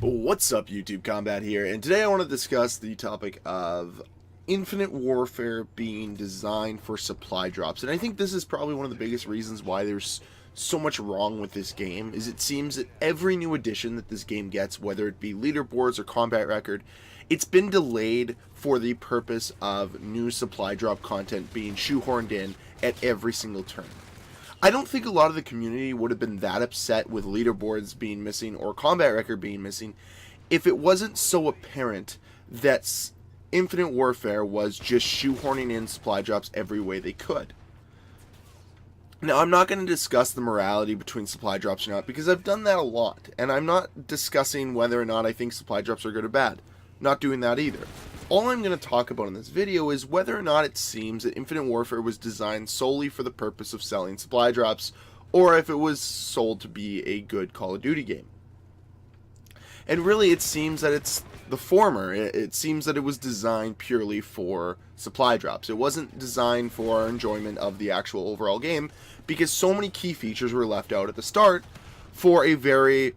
What's up, YouTube? Combat here, and today I want to discuss the topic of Infinite Warfare being designed for supply drops. And I think this is probably one of the biggest reasons why there's so much wrong with this game, is it seems that every new edition that this game gets, whether it be leaderboards or combat record, it's been delayed for the purpose of new supply drop content being shoehorned in at every single turn. I don't think a lot of the community would have been that upset with leaderboards being missing or combat record being missing if it wasn't so apparent that Infinite Warfare was just shoehorning in supply drops every way they could. Now, I'm not going to discuss the morality between supply drops or not, because I've done that a lot, and I'm not discussing whether or not I think supply drops are good or bad. Not doing that either. All I'm going to talk about in this video is whether or not it seems that Infinite Warfare was designed solely for the purpose of selling supply drops, or if it was sold to be a good Call of Duty game. And really, it seems that it's the former. It seems that it was designed purely for supply drops. It wasn't designed for our enjoyment of the actual overall game, because so many key features were left out at the start for a very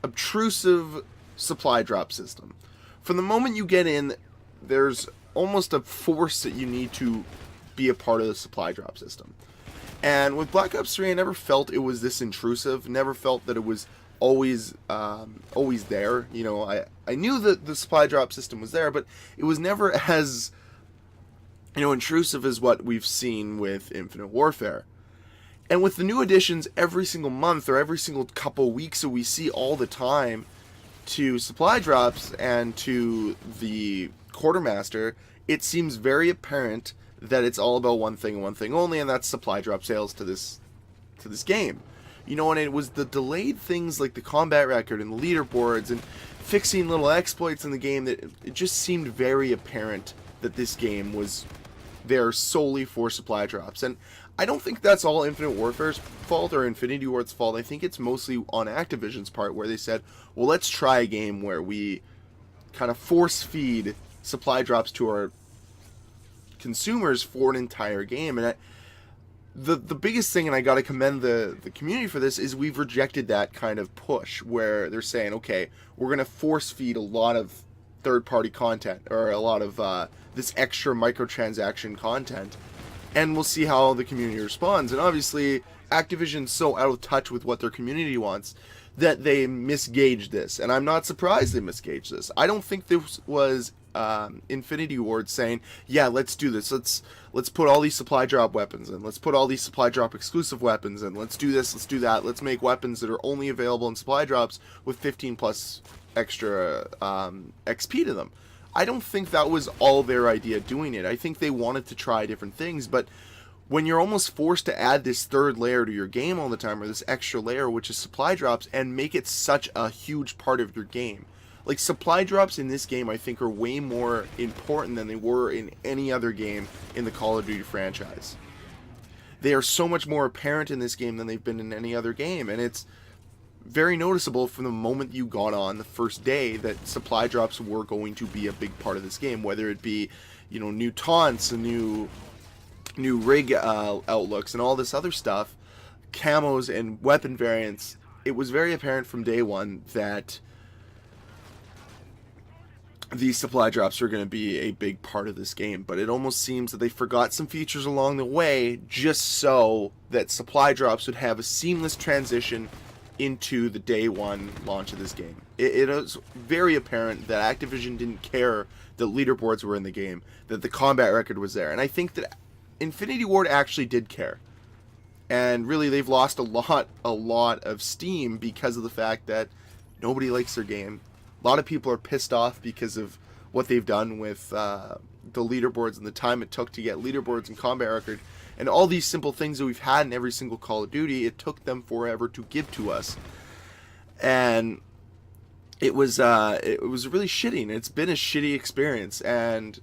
obtrusive supply drop system. From the moment you get in, there's almost a force that you need to be a part of the supply drop system. And with Black Ops 3, I never felt it was this intrusive, never felt that it was always there. You know, I knew that the supply drop system was there, but it was never as, intrusive as what we've seen with Infinite Warfare. And with the new additions every single month or every single couple weeks that we see all the time to supply drops and to the quartermaster, it seems very apparent that it's all about one thing and one thing only, and that's supply drop sales to this game. And it was the delayed things like the combat record and the leaderboards and fixing little exploits in the game that it just seemed very apparent that this game was there solely for supply drops. And I don't think that's all Infinite Warfare's fault or Infinity Ward's fault. I think it's mostly on Activision's part, where they said, well, let's try a game where we kind of force feed supply drops to our consumers for an entire game. And the biggest thing, and I got to commend the community for this, is we've rejected that kind of push where they're saying, okay, we're going to force feed a lot of third-party content or a lot of this extra microtransaction content, and we'll see how the community responds. And obviously, Activision's so out of touch with what their community wants that they misgaged this, and I'm not surprised they misgaged this. I don't think this was Infinity Ward saying, yeah, let's do this, let's put all these supply drop weapons in, let's put all these supply drop exclusive weapons in, let's do this, let's do that, let's make weapons that are only available in supply drops with 15 plus extra XP to them. I don't think that was all their idea doing it. I think they wanted to try different things, but when you're almost forced to add this third layer to your game all the time, or this extra layer, which is supply drops, and make it such a huge part of your game. Like, supply drops in this game, I think, are way more important than they were in any other game in the Call of Duty franchise. They are so much more apparent in this game than they've been in any other game, and it's very noticeable from the moment you got on the first day that supply drops were going to be a big part of this game, whether it be, new taunts and new rig outlooks and all this other stuff, camos and weapon variants. It was very apparent from day one that these supply drops are going to be a big part of this game, but it almost seems that they forgot some features along the way just so that supply drops would have a seamless transition into the day one launch of this game. It is very apparent that Activision didn't care that leaderboards were in the game, that the combat record was there, and I think that Infinity Ward actually did care. And really, they've lost a lot of steam because of the fact that nobody likes their game. A lot of people are pissed off because of what they've done with the leaderboards and the time it took to get leaderboards and combat record. And all these simple things that we've had in every single Call of Duty, it took them forever to give to us. And it was really shitty, and it's been a shitty experience. And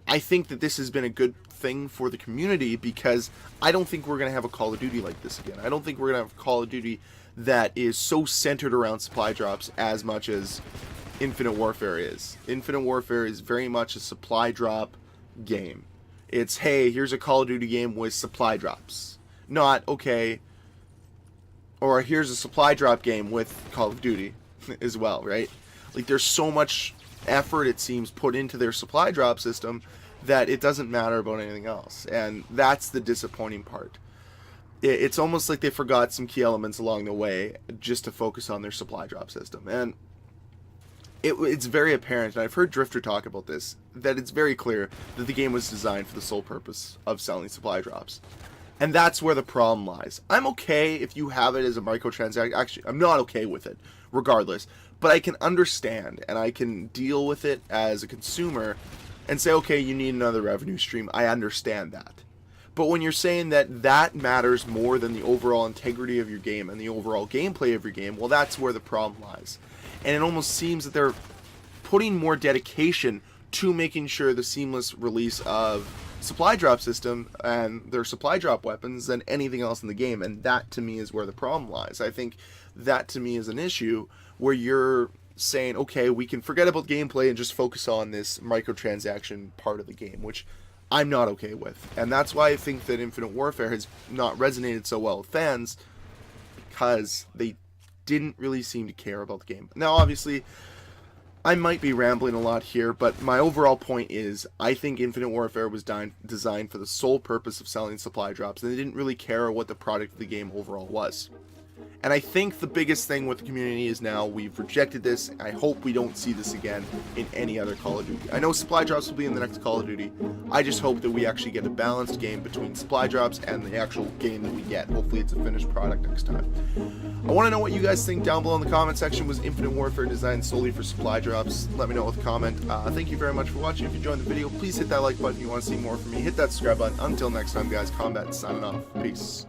I think that this has been a good thing for the community, because I don't think we're going to have a Call of Duty like this again. I don't think we're going to have a Call of Duty that is so centered around supply drops as much as Infinite Warfare is. Infinite Warfare is very much a supply drop game. It's, hey, here's a Call of Duty game with supply drops. Not, okay, or here's a supply drop game with Call of Duty. as well, right? Like, there's so much effort, it seems, put into their supply drop system that it doesn't matter about anything else. And that's the disappointing part. It's almost like they forgot some key elements along the way just to focus on their supply drop system. And it's very apparent, and I've heard Drifter talk about this, that it's very clear that the game was designed for the sole purpose of selling supply drops. And that's where the problem lies. I'm okay if you have it as a microtransaction. Actually, I'm not okay with it, regardless. But I can understand, and I can deal with it as a consumer and say, okay, you need another revenue stream. I understand that. But when you're saying that that matters more than the overall integrity of your game and the overall gameplay of your game, well, that's where the problem lies. And it almost seems that they're putting more dedication to making sure the seamless release of supply drop system and their supply drop weapons than anything else in the game. And that, to me, is where the problem lies. I think that, to me, is an issue where you're saying, okay, we can forget about gameplay and just focus on this microtransaction part of the game, which I'm not okay with. And that's why I think that Infinite Warfare has not resonated so well with fans, because they didn't really seem to care about the game. Now, obviously, I might be rambling a lot here, but my overall point is, I think Infinite Warfare was designed for the sole purpose of selling supply drops, and they didn't really care what the product of the game overall was. And I think the biggest thing with the community is now we've rejected this. I hope we don't see this again in any other Call of Duty. I know supply drops will be in the next Call of Duty. I just hope that we actually get a balanced game between supply drops and the actual game that we get. Hopefully it's a finished product next time. I want to know what you guys think down below in the comment section. Was Infinite Warfare designed solely for supply drops? Let me know with a comment. Thank you very much for watching. If you enjoyed the video, please hit that like button if you want to see more from me. Hit that subscribe button. Until next time, guys, Combat signing off. Peace.